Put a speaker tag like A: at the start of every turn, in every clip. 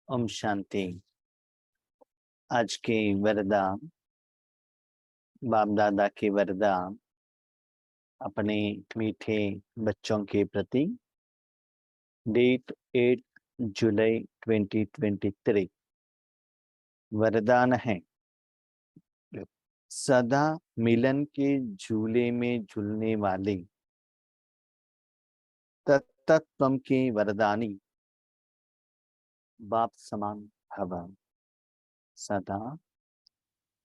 A: ओम शांति। आज के वरदान, बाप दादा के वरदान अपने मीठे बच्चों के प्रति। डेट 8 जुलाई 2023। वरदान है, सदा मिलन के झूले में झूलने वाले तत्तत्वम के वरदानी बाप समान भव। सदा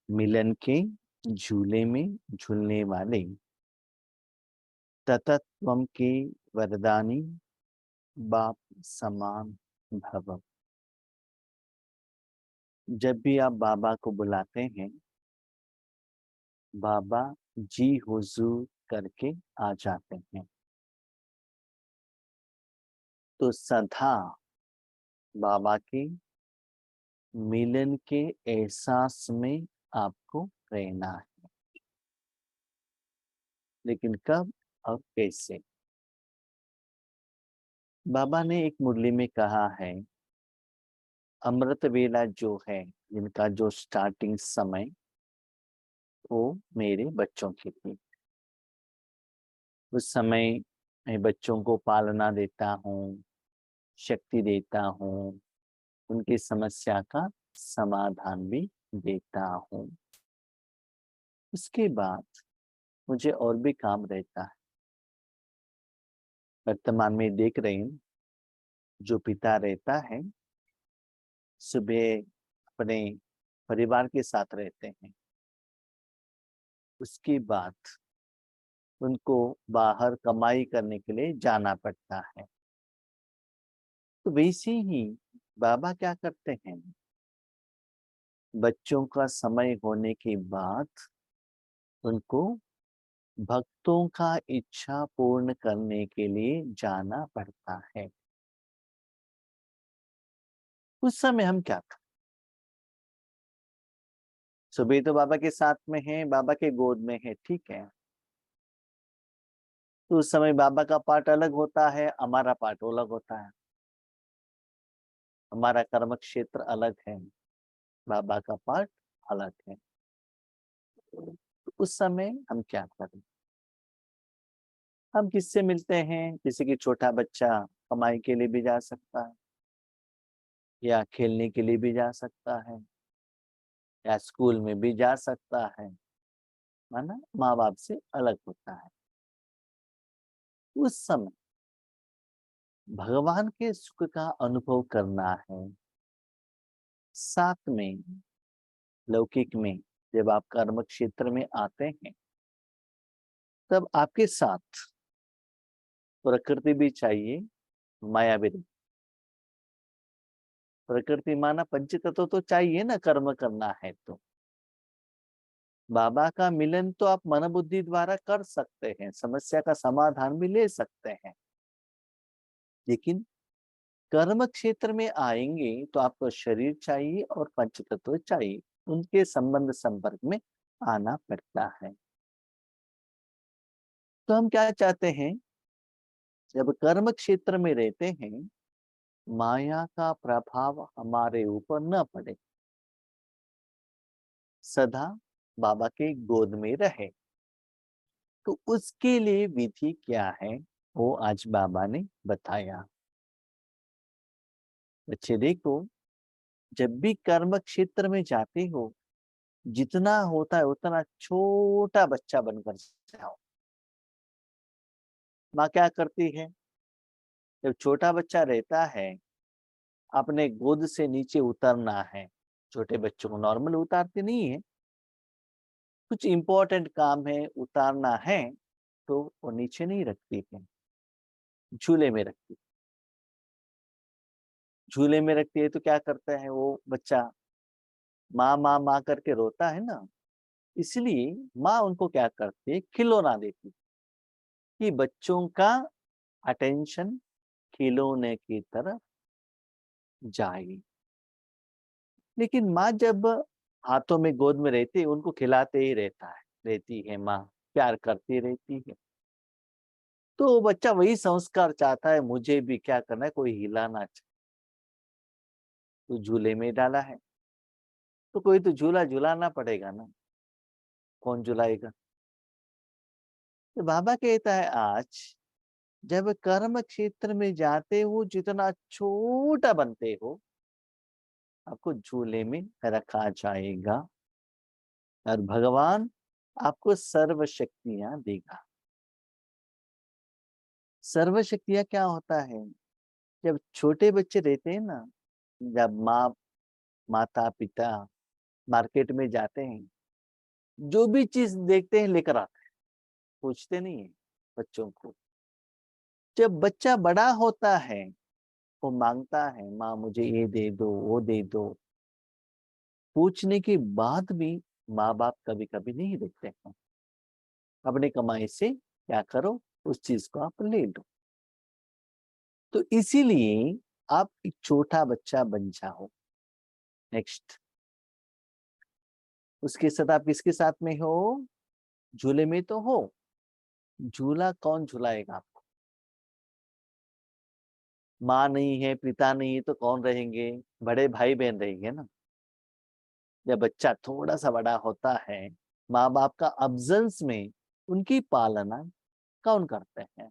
A: मिलन के झूले में झूलने वाले तत्तत्वम के वरदानी बाप समान भव। जब भी आप बाबा को बुलाते हैं, बाबा जी हुजूर करके आ जाते हैं, तो सदा बाबा के मिलन के एहसास में आपको रहना है। लेकिन कब और कैसे? बाबा ने एक मुरली में कहा है, अमृत वेला जो है, जिनका जो स्टार्टिंग समय, वो मेरे बच्चों की थी। उस समय मैं बच्चों को पालना देता हूँ, शक्ति देता हूँ, उनकी समस्या का समाधान भी देता हूँ। उसके बाद मुझे और भी काम रहता है। वर्तमान में देख रहे हैं, जो पिता रहता है, सुबह अपने परिवार के साथ रहते हैं, उसके बाद उनको बाहर कमाई करने के लिए जाना पड़ता है। तो वैसे ही बाबा क्या करते हैं, बच्चों का समय होने के बाद उनको भक्तों का इच्छा पूर्ण करने के लिए जाना पड़ता है। उस समय हम क्या करें? सुबह तो बाबा के साथ में है, बाबा के गोद में है, ठीक है। तो उस समय बाबा का पाठ अलग होता है, हमारा पाठ अलग होता है। हमारा कर्म क्षेत्र अलग है, बाबा का पाठ अलग है। तो उस समय हम क्या करें? हम किससे मिलते हैं? जैसे कि छोटा बच्चा कमाई के लिए भी जा सकता है, या खेलने के लिए भी जा सकता है, या स्कूल में भी जा सकता है, माना माँ बाप से अलग होता है। उस समय भगवान के सुख का अनुभव करना है। साथ में लौकिक में जब आप कर्म क्षेत्र में आते हैं, तब आपके साथ प्रकृति भी चाहिए, माया भी। प्रकृति माना पंच तत्व तो चाहिए ना, कर्म करना है तो। बाबा का मिलन तो आप मन बुद्धि द्वारा कर सकते हैं, समस्या का समाधान भी ले सकते हैं, लेकिन कर्म क्षेत्र में आएंगे तो आपको शरीर चाहिए और पंच तत्व चाहिए, उनके संबंध संपर्क में आना पड़ता है। तो हम क्या चाहते हैं, जब कर्म क्षेत्र में रहते हैं, माया का प्रभाव हमारे ऊपर न पड़े, सदा बाबा के गोद में रहे। तो उसके लिए विधि क्या है, वो आज बाबा ने बताया। बच्चे देखो, जब भी कर्म क्षेत्र में जाते हो, जितना होता है उतना छोटा बच्चा बनकर जाओ। माँ क्या करती है, जब छोटा बच्चा रहता है, अपने गोद से नीचे उतरना है। छोटे बच्चों को नॉर्मल उतारते नहीं है, कुछ इंपॉर्टेंट काम है, उतारना है, तो वो नीचे नहीं रखती है, झूले में रखती। झूले में रखती है तो क्या करता है वो बच्चा, माँ माँ माँ करके रोता है ना। इसलिए माँ उनको क्या करती है, खिलौना देती, कि बच्चों का अटेंशन खिलौने की तरफ जाए। लेकिन माँ जब हाथों में गोद में रहती है, उनको खिलाते ही रहती है माँ, प्यार करती रहती है। तो वो बच्चा वही संस्कार चाहता है, मुझे भी क्या करना है, कोई हिलाना चाहिए। तो झूले में डाला है, तो कोई तो झूला झुलाना पड़ेगा ना, कौन झुलाएगा? तो बाबा कहता है आज जब कर्म क्षेत्र में जाते हो, जितना छोटा बनते हो, आपको झूले में रखा जाएगा और भगवान आपको सर्व शक्तियां देगा। सर्व शक्तियां क्या होता है? जब छोटे बच्चे रहते हैं ना, जब माता पिता मार्केट में जाते हैं, जो भी चीज देखते हैं लेकर आते हैं, पूछते नहीं है बच्चों को। जब बच्चा बड़ा होता है, वो मांगता है, माँ मुझे ये दे दो, वो दे दो। पूछने के बाद भी माँ बाप कभी कभी नहीं देते हैं। अपने कमाई से क्या करो, उस चीज को आप ले लो। तो इसीलिए आप एक छोटा बच्चा बन जाओ। नेक्स्ट, उसके साथ आप किसके साथ में हो? झूले में तो हो। झूला कौन झुलाएगा आपको? माँ नहीं है, पिता नहीं है, तो कौन रहेंगे? बड़े भाई बहन रहेंगे ना। जब बच्चा थोड़ा सा बड़ा होता है, माँ बाप का अब्सेंस में उनकी पालना कौन करते हैं?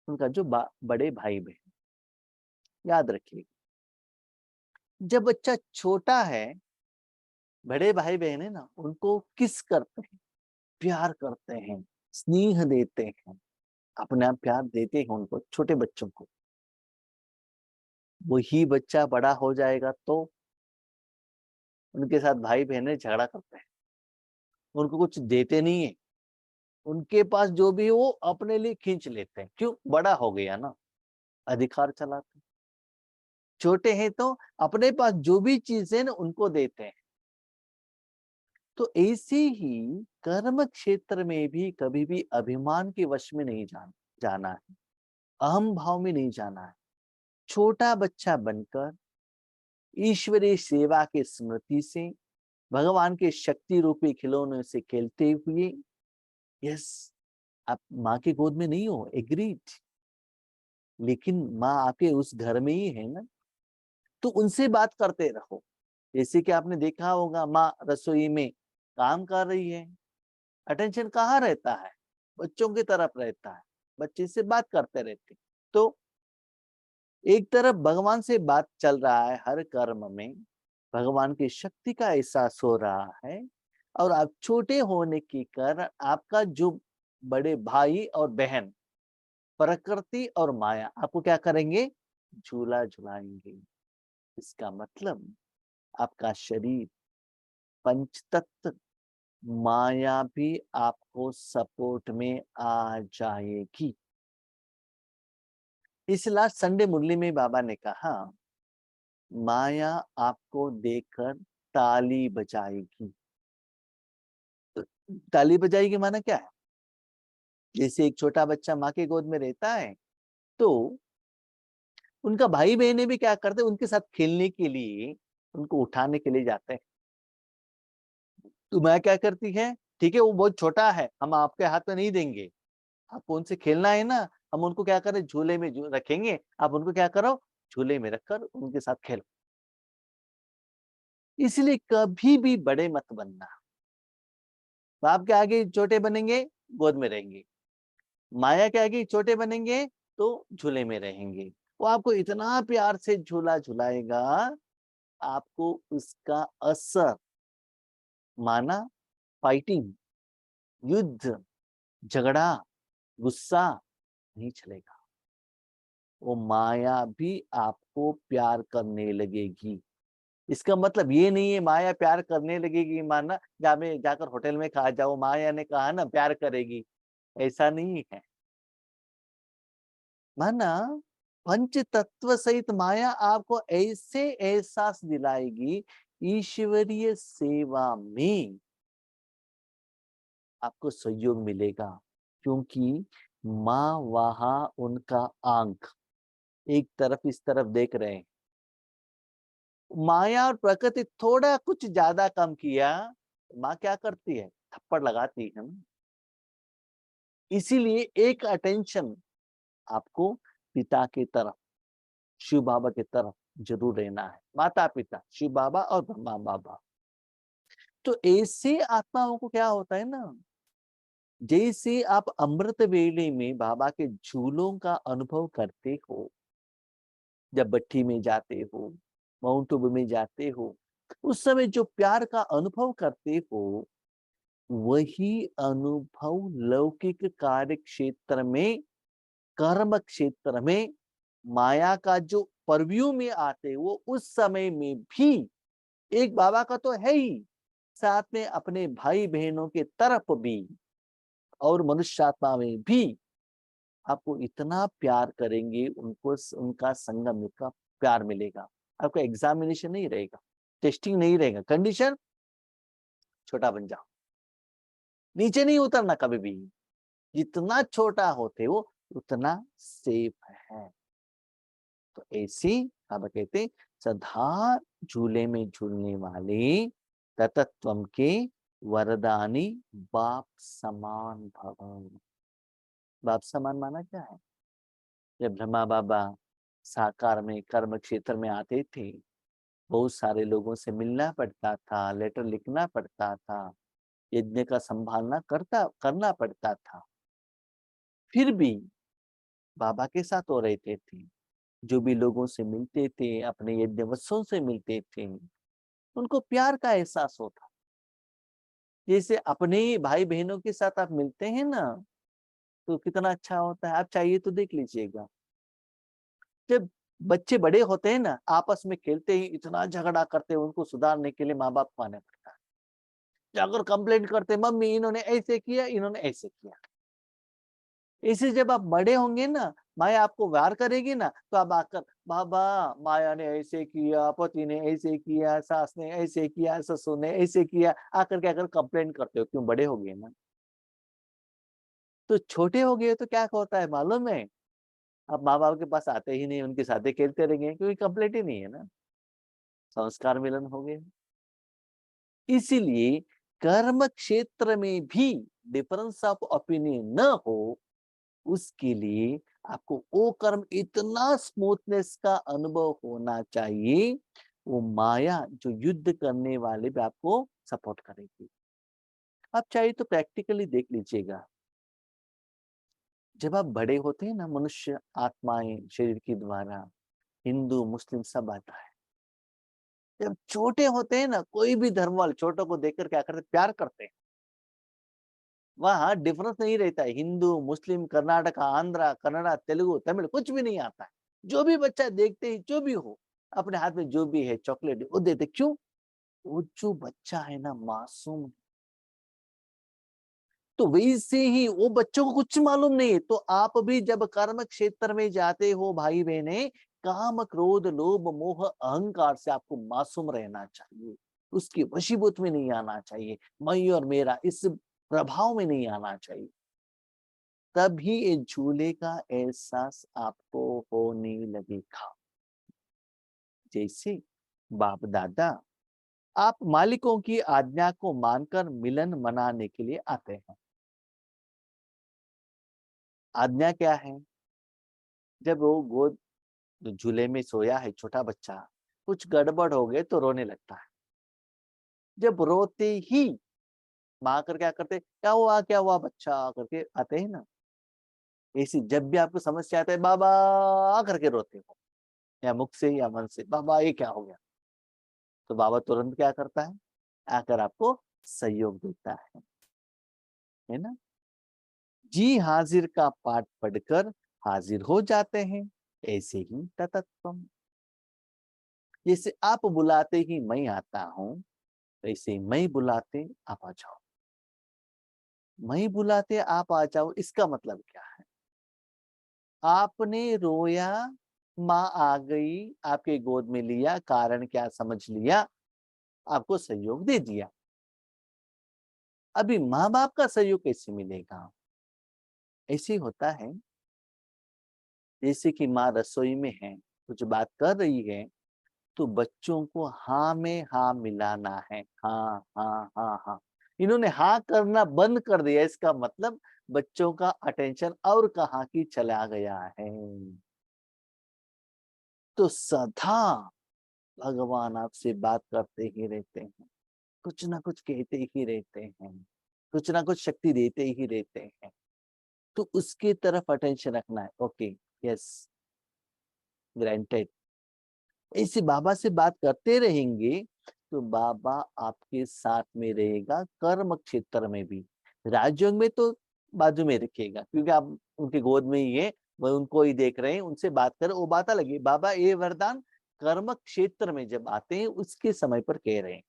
A: उनका जो बड़े भाई बहन। याद रखिए, जब बच्चा छोटा है, बड़े भाई बहन है ना, उनको किस करते हैं, प्यार करते हैं, स्नेह देते हैं, अपने आप प्यार देते हैं उनको, छोटे बच्चों को। वही बच्चा बड़ा हो जाएगा तो उनके साथ भाई बहनें झगड़ा करते हैं, उनको कुछ देते नहीं है। उनके पास जो भी है वो अपने लिए खींच लेते हैं। क्यों? बड़ा हो गया ना, अधिकार चलाते हैं। छोटे हैं तो अपने पास जो भी चीज है ना, उनको देते हैं। तो ऐसे ही कर्म क्षेत्र में भी कभी भी अभिमान के वश में नहीं जाना है, अहम भाव में नहीं जाना है। छोटा बच्चा बनकर ईश्वरीय सेवा की स्मृति से, भगवान के शक्ति रूपी खिलौनों से खेलते हुए, यस, आप माँ की गोद में नहीं हो, एग्रीड, लेकिन माँ आपके उस घर में ही है ना, तो उनसे बात करते रहो। जैसे कि आपने देखा होगा, माँ रसोई में काम कर रही है, अटेंशन कहाँ रहता है? बच्चों की तरफ रहता है, बच्चे से बात करते रहते। तो एक तरफ भगवान से बात चल रहा है, हर कर्म में भगवान की शक्ति का एहसास हो रहा है, और आप छोटे होने के कारण आपका जो बड़े भाई और बहन, प्रकृति और माया आपको क्या करेंगे? झूला झुलाएंगे। इसका मतलब आपका शरीर, पंच तत्व, माया भी आपको सपोर्ट में आ जाएगी। इस लास्ट संडे मुरली में बाबा ने कहा, माया आपको देखकर ताली बजाएगी। तो ताली बजाएगी माना क्या है? जैसे एक छोटा बच्चा माँ की गोद में रहता है, तो उनका भाई बहने भी क्या करते हैं, उनके साथ खेलने के लिए, उनको उठाने के लिए जाते हैं। तो माँ क्या करती है, ठीक है वो बहुत छोटा है, हम आपके हाथ में नहीं देंगे, आपको उनसे खेलना है ना, हम उनको क्या करें, झूले में रखेंगे, आप उनको क्या करो, झूले में रखकर उनके साथ खेलो। इसलिए कभी भी बड़े मत बनना। बाप के आगे छोटे बनेंगे, गोद में रहेंगे। माया के आगे छोटे बनेंगे तो झूले में रहेंगे। वो आपको इतना प्यार से झूला झुलाएगा, आपको उसका असर, माना फाइटिंग, युद्ध, झगड़ा, गुस्सा नहीं चलेगा। वो माया भी आपको प्यार करने लगेगी। इसका मतलब ये नहीं है माया प्यार करने लगेगी माना जाकर होटल में खा जाओ, माया ने कहा ना प्यार करेगी, ऐसा नहीं है। माना पंच तत्व सहित माया आपको ऐसे एहसास दिलाएगी, ईश्वरीय सेवा में आपको सहयोग मिलेगा, क्योंकि माँ वहां उनका आंख एक तरफ इस तरफ देख रहे हैं। माया और प्रकृति थोड़ा कुछ ज्यादा कम किया, माँ क्या करती है, थप्पड़ लगाती है ना। इसीलिए एक अटेंशन आपको पिता की तरफ, शिव बाबा की तरफ जरूर रहना है। माता पिता शिव बाबा और ब्रह्मा बाबा। तो ऐसे आत्माओं को क्या होता है ना, जैसे आप अमृत वेले में बाबा के झूलों का अनुभव करते हो, जब भट्टी में जाते हो, माउंट आबू में जाते हो, उस समय जो प्यार का अनुभव करते हो, वही अनुभव लौकिक कार्य क्षेत्र में, कर्म क्षेत्र में, माया का जो परव्यू में आते, वो उस समय में भी एक बाबा का तो है ही, साथ में अपने भाई बहनों के तरफ भी और मनुष्यात्मा में भी आपको इतना प्यार करेंगे, उनको उनका संगम का प्यार मिलेगा। आपका एग्जामिनेशन नहीं रहेगा, टेस्टिंग नहीं रहेगा, कंडीशन छोटा बन जाओ, नीचे नहीं उतरना कभी भी। जितना छोटा होते हो उतना सेफ है। तो ऐसी अब कहते सदा झूले में झूलने वाले ततत्वम के वरदानी बाप समान भवन। बाप समान माना क्या है? जब ब्रह्मा बाबा साकार में कर्म क्षेत्र में आते थे, बहुत सारे लोगों से मिलना पड़ता था, लेटर लिखना पड़ता था, यज्ञ का संभालना करना पड़ता था, फिर भी बाबा के साथ हो रहते थे। जो भी लोगों से मिलते थे, अपने यज्ञ वत्सों से मिलते थे, उनको प्यार का एहसास होता। जैसे अपने ही भाई बहनों के साथ आप मिलते हैं ना, तो कितना अच्छा होता है। आप चाहिए तो देख लीजिएगा, जब बच्चे बड़े होते हैं ना, आपस में खेलते ही इतना झगड़ा करते हैं, उनको सुधारने के लिए माँ बाप को आना पड़ता है। जाकर कंप्लेंट करते, मम्मी इन्होंने ऐसे किया, इन्होंने ऐसे किया। इसे जब आप बड़े होंगे ना, माया आपको वार करेगी ना, तो आप आकर बाबा माया ने ऐसे किया, पति ने ऐसे किया, सास ने ऐसे किया, ससुर ने ऐसे किया, आकर क्या कर कंप्लेंट करते हो। क्यों? बड़े हो गए ना। तो छोटे हो गए तो क्या होता है मालूम है? आप माँ बाप के पास आते ही नहीं, उनके साथ ही खेलते रहेंगे, क्योंकि कंप्लेंट ही नहीं है ना, संस्कार मिलन हो गए। इसीलिए कर्म क्षेत्र में भी डिफरेंस ऑफ ओपिनियन न हो, उसके लिए आपको वो कर्म इतना स्मूथनेस का अनुभव होना चाहिए, वो माया जो युद्ध करने वाले भी आपको सपोर्ट करेगी। आप चाहे तो प्रैक्टिकली देख लीजिएगा, जब आप बड़े होते हैं ना, मनुष्य आत्माएं शरीर के द्वारा, हिंदू मुस्लिम सब आता है। जब छोटे होते हैं ना, कोई भी धर्म वाले छोटों को देखकर क्या करते? प्यार करते हैं। वहां डिफरेंस नहीं रहता है, हिंदू मुस्लिम, कर्नाटका, आंध्रा, कन्नड़ा, तेलुगु, तमिल, कुछ भी नहीं आता है। जो भी बच्चा देखते ही, जो भी हो, अपने हाथ में जो भी है चॉकलेट वो देते। क्यों? वो जो बच्चा है ना, मासूम। तो वैसे ही वो बच्चों को कुछ मालूम नहीं है। तो आप भी जब कर्म क्षेत्र में जाते हो भाई बहने, काम क्रोध लोभ मोह अहंकार से आपको मासूम रहना चाहिए, उसके वशीभूत में नहीं आना चाहिए, मैं और मेरा इस प्रभाव में नहीं आना चाहिए। तभी ये झूले का एहसास आपको होने लगेगा। जैसे बाप दादा आप मालिकों की आज्ञा को मानकर मिलन मनाने के लिए आते हैं। आज्ञा क्या है? जब वो गोद झूले में सोया है छोटा बच्चा, कुछ गड़बड़ हो गए तो रोने लगता है। जब रोते ही माँ कर क्या करते, क्या हुआ बच्चा करके आते हैं ना। ऐसी जब भी आपको समस्या आता है, बाबा करके रोते हो, या मुख से या मन से, बाबा ये क्या हो गया, तो बाबा तुरंत क्या करता है? आकर आपको सहयोग देता है ना। जी हाजिर का पाठ पढ़कर हाजिर हो जाते हैं, ऐसे ही ततत्वम। जैसे आप बुलाते ही मैं आता हूं, वैसे मैं बुलाते आप आ जाओ। मैं बुलाते आप आ जाओ, इसका मतलब क्या है? आपने रोया, माँ आ गई, आपके गोद में लिया, कारण क्या समझ लिया, आपको सहयोग दे दिया। अभी माँ बाप का सहयोग कैसे मिलेगा? ऐसे होता है, जैसे कि माँ रसोई में है, कुछ बात कर रही है, तो बच्चों को हाँ में हाँ मिलाना है। हाँ हाँ हाँ हाँ, इन्होंने हाँ करना बंद कर दिया, इसका मतलब बच्चों का अटेंशन और कहाँ की चला गया है। तो सदा भगवान आपसे बात करते ही रहते हैं, कुछ ना कुछ कहते ही रहते हैं, कुछ ना कुछ शक्ति देते ही रहते हैं। तो उसकी तरफ अटेंशन रखना है। Okay, yes, granted. ऐसे बाबा से बात करते रहेंगे तो बाबा आपके साथ में रहेगा, कर्म क्षेत्र में भी। राजयोग में तो बाजू में रखिएगा, क्योंकि आप उनकी गोद में ही है, वह उनको ही देख रहे हैं, उनसे बात करें, वो बात अलग है। बाबा ये वरदान कर्म क्षेत्र में जब आते हैं उसके समय पर कह रहे हैं।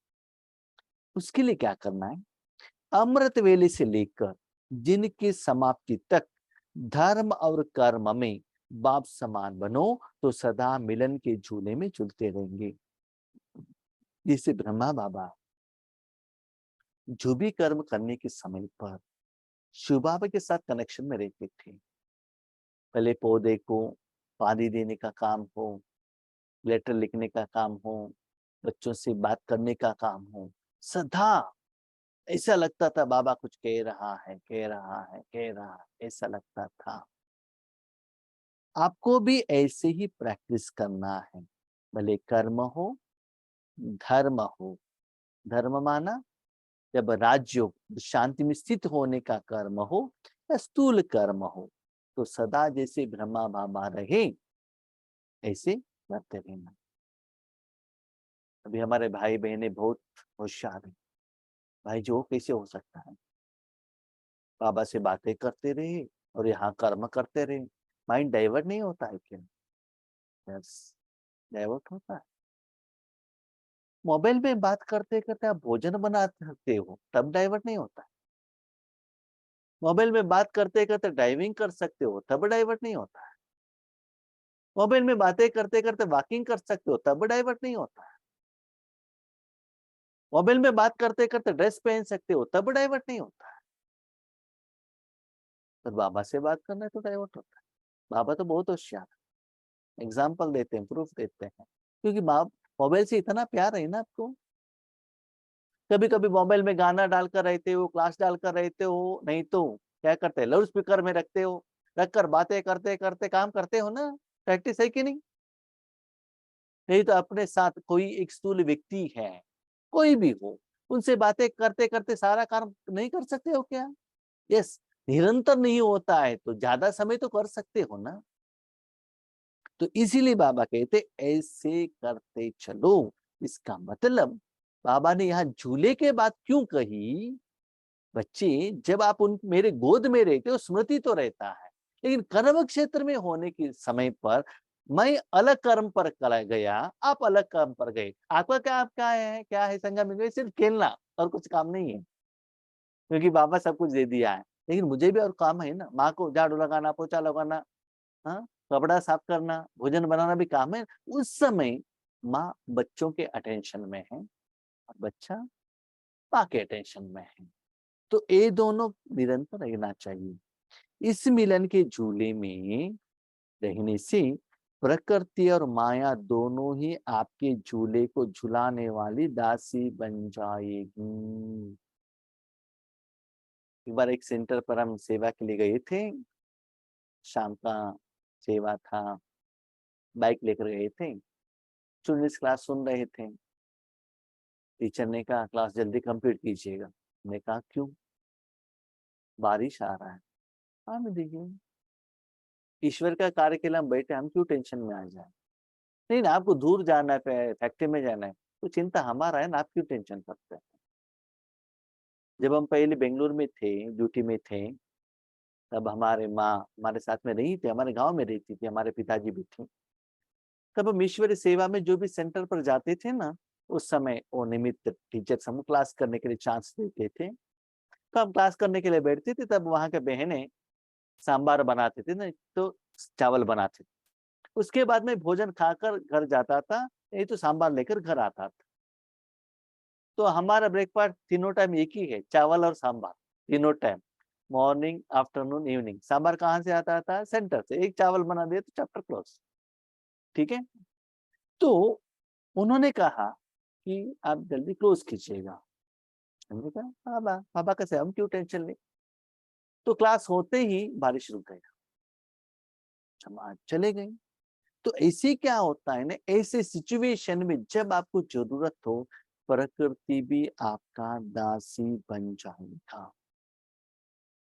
A: उसके लिए क्या करना है? अमृत वेले से लेकर जिनकी समाप्ति तक धर्म और कर्म में बाप समान बनो, तो सदा मिलन के झूले में झूलते रहेंगे। जिसे ब्रह्मा बाबा जो भी कर्म करने के समय पर शिव बाबा के साथ कनेक्शन में रहते थे, पहले पौधे को पानी देने का काम हो, लेटर लिखने का काम हो, बच्चों से बात करने का काम हो, सदा ऐसा लगता था बाबा कुछ कह रहा है, कह रहा है, कह रहा है, ऐसा लगता था। आपको भी ऐसे ही प्रैक्टिस करना है, भले कर्म हो, धर्म हो। धर्म माना जब राजयोग शांति में स्थित होने का कर्म हो या स्थूल कर्म हो, तो सदा जैसे ब्रह्मा बाबा रहे ऐसे करते रहना। अभी हमारे भाई बहने बहुत होशियार है। भाई जो कैसे हो सकता है? बाबा से बातें करते रहे और यहाँ कर्म करते रहे, माइंड डाइवर्ट नहीं होता है क्या? यस, डाइवर्ट होता है। मोबाइल में बात करते करते आप भोजन बना सकते हो, तब डाइवर्ट नहीं होता है। मोबाइल में बात करते करते ड्राइविंग कर सकते हो, तब डाइवर्ट नहीं होता है। मोबाइल में बातें करते करते वॉकिंग कर सकते हो, तब डाइवर्ट नहीं होता है। मोबाइल में बात करते करते ड्रेस पहन सकते हो, तब डाइवर्ट नहीं होता है। पर बाबा से बात करना है तो डाइवर्ट होता है। बाबा तो बहुत होशियार है, एग्जाम्पल देते हैं, प्रूफ देते हैं, क्योंकि मोबाइल से इतना प्यार है ना आपको। कभी कभी मोबाइल में गाना डालकर रहते हो, क्लास डालकर रहते हो, नहीं तो क्या करते हैं, लाउड स्पीकर में रखते हो, रखकर बातें करते करते काम करते हो ना। प्रैक्टिस है कि नहीं? नहीं तो अपने साथ कोई एक स्थूल व्यक्ति है, कोई भी हो, उनसे बातें करते करते सारा काम नहीं कर सकते हो क्या? यस, निरंतर नहीं होता है तो ज्यादा समय तो कर सकते हो ना। तो इसीलिए बाबा कहते ऐसे करते चलो। इसका मतलब बाबा ने यहाँ झूले के बात क्यों कही? बच्चे, जब आप उन मेरे गोद में रहते हो स्मृति तो रहता है, लेकिन कर्म क्षेत्र में होने के समय पर मैं अलग कर्म पर चला गया, आप अलग कर्म पर गए। आपका क्या है संगम में सिर्फ खेलना और कुछ काम नहीं है, क्योंकि बाबा सब कुछ दे दिया है। लेकिन मुझे भी और काम है ना, माँ को झाड़ू लगाना, पोछा लगाना, हाँ, कपड़ा साफ करना, भोजन बनाना भी काम है। उस समय माँ बच्चों के अटेंशन में है और बच्चा माँ के अटेंशन में है। तो ये दोनों निरंतर रहना चाहिए। इस मिलन के झूले में रहने से प्रकृति और माया दोनों ही आपके झूले को झुलाने वाली दासी बन जाएगी। एक बार एक सेंटर पर हम सेवा के लिए गए थे, शाम का सेवा था, बाइक लेकर गए थे, स्टूडेंट्स क्लास सुन रहे थे। टीचर ने कहा क्लास जल्दी कंप्लीट कीजिएगा। मैंने कहा क्यों? बारिश आ रहा है। हाँ, मैं देखिए ईश्वर का कार्य के लिए हम बैठे, हम क्यों टेंशन में आ जाए? नहीं ना, आपको दूर जाना है, फैक्ट्री में जाना है, तो चिंता हमारा है ना, आप क्यों टेंशन करते हैं? जब हम पहले बेंगलुरु में थे, ड्यूटी में थे, तब हमारे माँ हमारे साथ में रही थी, हमारे गांव में रहती थी, हमारे पिताजी भी थे। तब हम ईश्वरीय सेवा में जो भी सेंटर पर जाते थे ना, उस समय वो निमित्त टीचर हमको क्लास करने के लिए चांस देते थे। तो हम क्लास करने के लिए बैठते थे, तब वहां के बहनें सांबार बनाते थे ना, तो चावल बनाते थे। उसके बाद में भोजन खाकर घर जाता था, नहीं तो सांबार लेकर घर आता था। तो हमारा ब्रेकफास्ट तीनों टाइम एक ही है, चावल और सांबार, तीनों time, morning afternoon evening. Sambar कहाँ से आता था? सेंटर से। एक चावल बना दिया तो चैप्टर क्लोज। ठीक है। तो उन्होंने कहा कि आप जल्दी क्लोज कीजिएगा। हमने कहा बाबा, बाबा कैसे, हम क्यों टेंशन लें? तो क्लास होते ही बारिश रुक गई, जमात चले गई। तो ऐसे क्या होता है ना, ऐसे सिचुएशन में जब आपको जरूरत हो, प्रकृति भी आपका दासी बन जाएगा,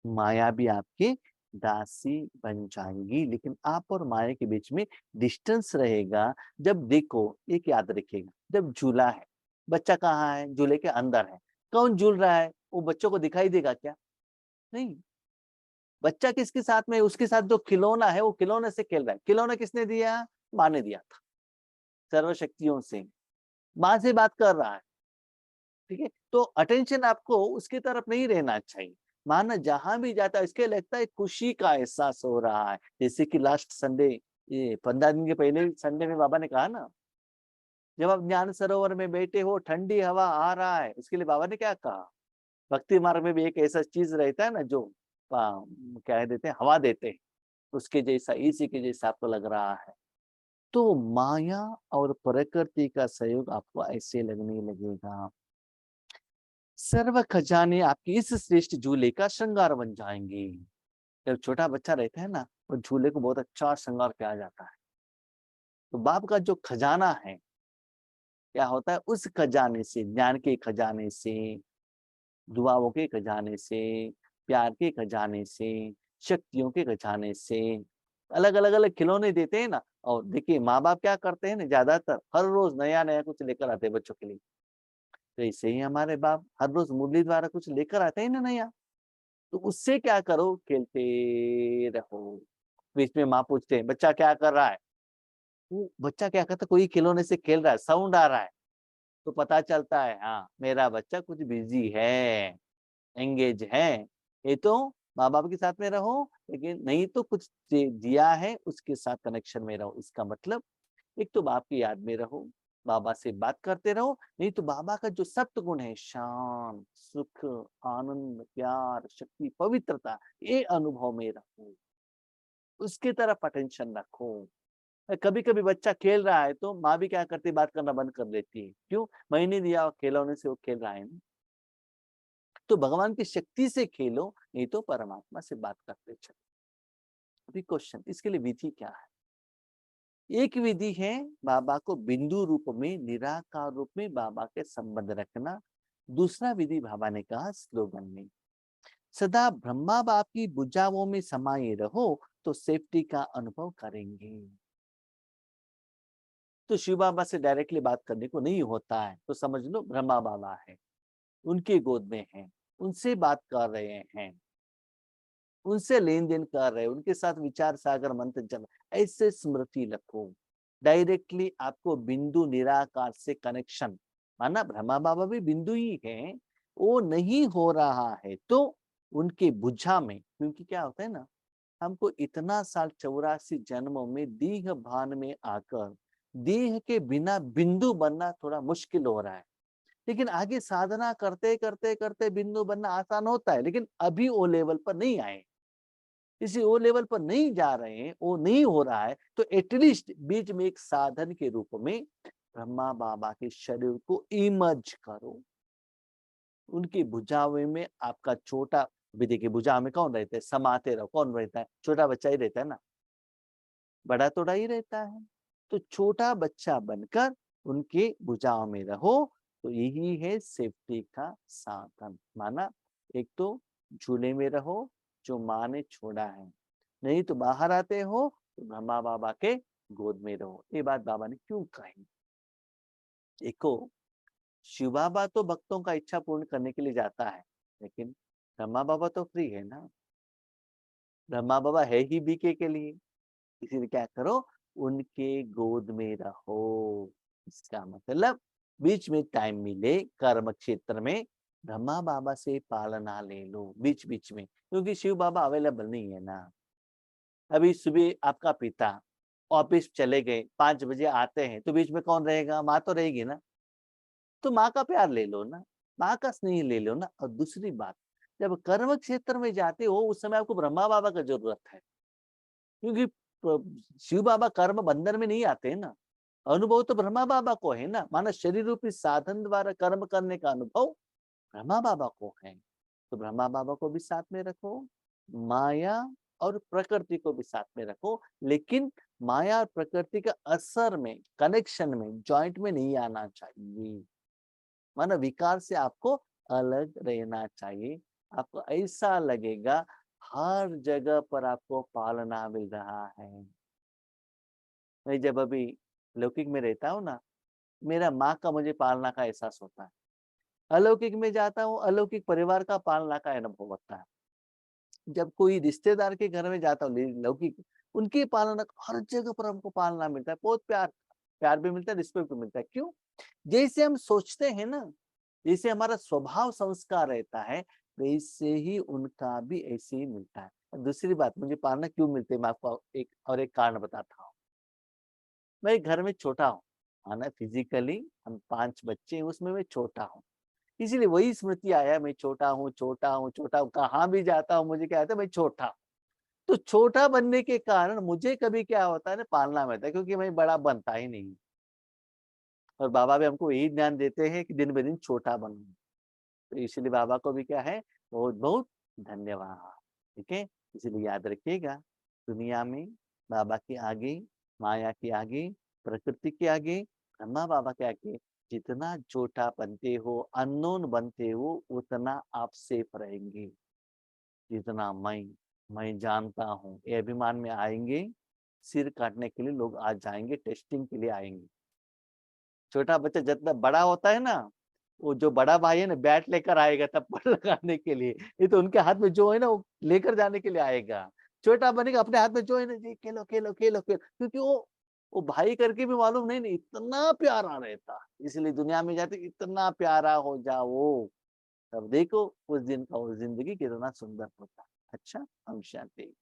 A: माया भी आपकी दासी बन जाएगी। लेकिन आप और माया के बीच में डिस्टेंस रहेगा। जब देखो, एक याद रखिएगा, जब झूला है, बच्चा कहाँ है? झूले के अंदर है। कौन झूल रहा है? वो बच्चों को दिखाई देगा क्या? नहीं। बच्चा किसके साथ में? उसके साथ जो खिलौना है, वो खिलौने से खेल रहा है। खिलौना किसने दिया? माँ ने दिया था, सर्वशक्तियों से। माँ से बात कर रहा है, ठीक है? तो अटेंशन आपको उसकी तरफ नहीं रहना चाहिए। माना जहां भी जाता है, इसके लगता है खुशी का एहसास हो रहा है। जैसे कि लास्ट संडे, ये 15 दिन के पहले संडे में बाबा ने कहा ना, जब आप ज्ञान सरोवर में बैठे हो, ठंडी हवा आ रहा है, उसके लिए बाबा ने क्या कहा? भक्ति मार्ग में भी एक ऐसा चीज रहता है ना, जो क्या देते हैं, हवा देते हैं, उसके जैसा, इसी के जैसा आपको लग रहा है। तो माया और प्रकृति का सहयोग आपको ऐसे लगने लगेगा। सर्व खजाने आपकी इस श्रेष्ठ झूले का श्रृंगार बन जाएंगे। जब छोटा बच्चा रहता है ना, वो झूले को बहुत अच्छा श्रृंगार किया जाता है। तो बाप का जो खजाना है, क्या होता है? उस खजाने से, ज्ञान के खजाने से, दुआओं के खजाने से, प्यार के खजाने से, शक्तियों के खजाने से, अलग अलग अलग खिलौने देते हैं ना। और देखिए, माँ बाप क्या करते हैं ना, ज्यादातर हर रोज नया नया कुछ लेकर आते हैं बच्चों के लिए। तो ऐसे ही हमारे बाप हर रोज मुरली द्वारा कुछ लेकर आते हैं ना नया। तो उससे क्या करो, खेलते रहो। बीच में माँ पूछते हैं, बच्चा क्या कर रहा है? वो बच्चा क्या करता है, कोई खिलौने से खेल रहा है, साउंड आ रहा है, तो पता चलता है, हाँ मेरा बच्चा कुछ बिजी है, एंगेज है। ये तो माँ बाप के साथ में रहो, लेकिन नहीं तो कुछ दिया है उसके साथ कनेक्शन में रहो। इसका मतलब, एक तो बाप की याद में रहो, बाबा से बात करते रहो, नहीं तो बाबा का जो सप्त गुण है, शांत, सुख, आनंद, प्यार, शक्ति, पवित्रता, ये अनुभव में रखो, उसके तरफ अटेंशन रखो। कभी कभी बच्चा खेल रहा है तो माँ भी क्या करती है, बात करना बंद कर देती है। क्यों? मैंने दिया खिलौने से वो खेल रहा है ना। तो भगवान की शक्ति से खेलो, नहीं तो परमात्मा से बात करते चलो। अभी क्वेश्चन, इसके लिए विधि क्या है? एक विधि है, बाबा को बिंदु रूप में, निराकार रूप में बाबा के संबंध रखना। दूसरा विधि बाबा ने कहा स्लोगन में, सदा ब्रह्मा बाप की भुजाओं में समाये रहो, तो सेफ्टी का अनुभव करेंगे। तो शिव बाबा से डायरेक्टली बात करने को नहीं होता है, तो समझ लो ब्रह्मा बाबा है, उनके गोद में है, उनसे बात कर रहे हैं, उनसे लेन देन कर रहे हैं, उनके साथ विचार सागर मंथन चल, ऐसे स्मृति रखो। डायरेक्टली आपको बिंदु निराकार से कनेक्शन, माना ब्रह्मा बाबा भी बिंदु ही है, वो नहीं हो रहा है तो उनके बुझा में, क्योंकि क्या होता है ना, हमको इतना साल 84 जन्मों में देह भान में आकर देह के बिना बिंदु बनना थोड़ा मुश्किल हो रहा है। लेकिन आगे साधना करते करते करते बिंदु बनना आसान होता है, लेकिन अभी वो लेवल पर नहीं आए, किसी वो लेवल पर नहीं जा रहे हैं, वो नहीं हो रहा है, तो एटलीस्ट बीच में एक साधन के रूप में ब्रह्मा बाबा के शरीर को इमर्ज करो। उनकी भुजाओं में आपका छोटा, अभी देखिए भुजा में कौन रहता है, समाते रहो, कौन रहता है? छोटा बच्चा ही रहता है ना, बड़ा थोड़ा ही रहता है। तो छोटा बच्चा बनकर उनके भुजाओं में रहो, तो यही है सेफ्टी का साधन। माना, एक तो झूले में रहो जो माँ ने छोड़ा है, नहीं तो बाहर आते हो तो ब्रह्मा बाबा के गोद में रहो। ये बात बाबा ने क्यों कही? देखो, शिव बाबा तो भक्तों का इच्छा पूर्ण करने के लिए जाता है, लेकिन ब्रह्मा बाबा तो फ्री है ना। ब्रह्मा बाबा है ही बीके के लिए, इसीलिए क्या करो, उनके गोद में रहो। इसका मतलब बीच में टाइम मिले कर्म क्षेत्र में ब्रह्मा बाबा से पालना ले लो बीच बीच में, क्योंकि शिव बाबा अवेलेबल नहीं है ना। अभी सुबह आपका पिता ऑफिस चले गए, 5 बजे आते हैं, तो बीच में कौन रहेगा? माँ तो रहेगी ना। तो माँ का प्यार ले लो ना, माँ का स्नेह ले लो ना। और दूसरी बात, जब कर्म क्षेत्र में जाते हो उस समय आपको ब्रह्मा बाबा का जरूरत है, क्योंकि शिव बाबा कर्म बंधन में नहीं आते हैं ना। अनुभव तो ब्रह्मा बाबा को है ना, माना शरीर रूपी साधन द्वारा कर्म करने का अनुभव ब्रह्मा बाबा को है। तो ब्रह्मा बाबा को भी साथ में रखो, माया और प्रकृति को भी साथ में रखो, लेकिन माया और प्रकृति का असर में, कनेक्शन में, जॉइंट में नहीं आना चाहिए। माना विकार से आपको अलग रहना चाहिए। आपको ऐसा लगेगा हर जगह पर आपको पालना मिल रहा है। मैं जब अभी लौकिक में रहता हूँ ना, मेरा माँ का मुझे पालना का एहसास होता है। अलौकिक में जाता हूँ, अलौकिक परिवार का पालना का अनुभव होता है। जब कोई रिश्तेदार के घर में जाता हूँ लौकिक, उनकी पालना हर जगह पर हमको पालना मिलता है। बहुत प्यार प्यार भी मिलता है, रिस्पेक्ट भी मिलता है। क्यों? जैसे हम सोचते हैं ना, जैसे हमारा स्वभाव संस्कार रहता है, वैसे ही उनका भी ऐसे ही मिलता है। और दूसरी बात, मुझे पालना क्यों मिलती है, मैं आपको एक कारण बताता हूँ। मैं घर में छोटा हूँ, है ना? फिजिकली हम 5 बच्चे हैं, उसमें मैं छोटा हूँ। इसीलिए वही स्मृति आया, मैं छोटा हूँ, छोटा हूँ, छोटा हूँ, कहाँ भी जाता हूँ मुझे क्या आता है, मैं छोटा हूँ। तो छोटा बनने के कारण मुझे कभी क्या होता है ना, पालना में होता है, क्योंकि मैं बड़ा बनता ही नहीं। और बाबा भी हमको यही ज्ञान देते हैं कि दिन ब दिन छोटा बनो। तो इसलिए बाबा को भी क्या है, बहुत-बहुत धन्यवाद। ठीक है? इसलिए याद रखिएगा, दुनिया में बाबा के आगे, माया के आगे, प्रकृति के आगे, ब्रह्मा बाबा के आगे जितना छोटा बनते हो, अननोन बनते हो, उतना आप सेफ रहेंगे। जितना मैं जानता हूँ, ये अभिमान में आएँगे, सिर काटने के लिए लोग आ जाएँगे, टेस्टिंग के लिए आएँगे। छोटा बच्चा जितना बड़ा होता है ना, वो जो बड़ा भाई है ना, बैट लेकर आएगा थप्पड़ लगाने के लिए। ये तो उनके हाथ में जो है ना, वो लेकर जाने के लिए आएगा। छोटा बनेगा, अपने हाथ में जो है ना, जी खेलो, खेलो, खेलो, खेलो, क्योंकि वो भाई करके भी मालूम नहीं, नहीं इतना प्यारा रहता। इसलिए दुनिया में जाते इतना प्यारा हो जाओ, तब देखो उस दिन का वो ज़िंदगी कितना सुंदर होता है। अच्छा, हम शांति।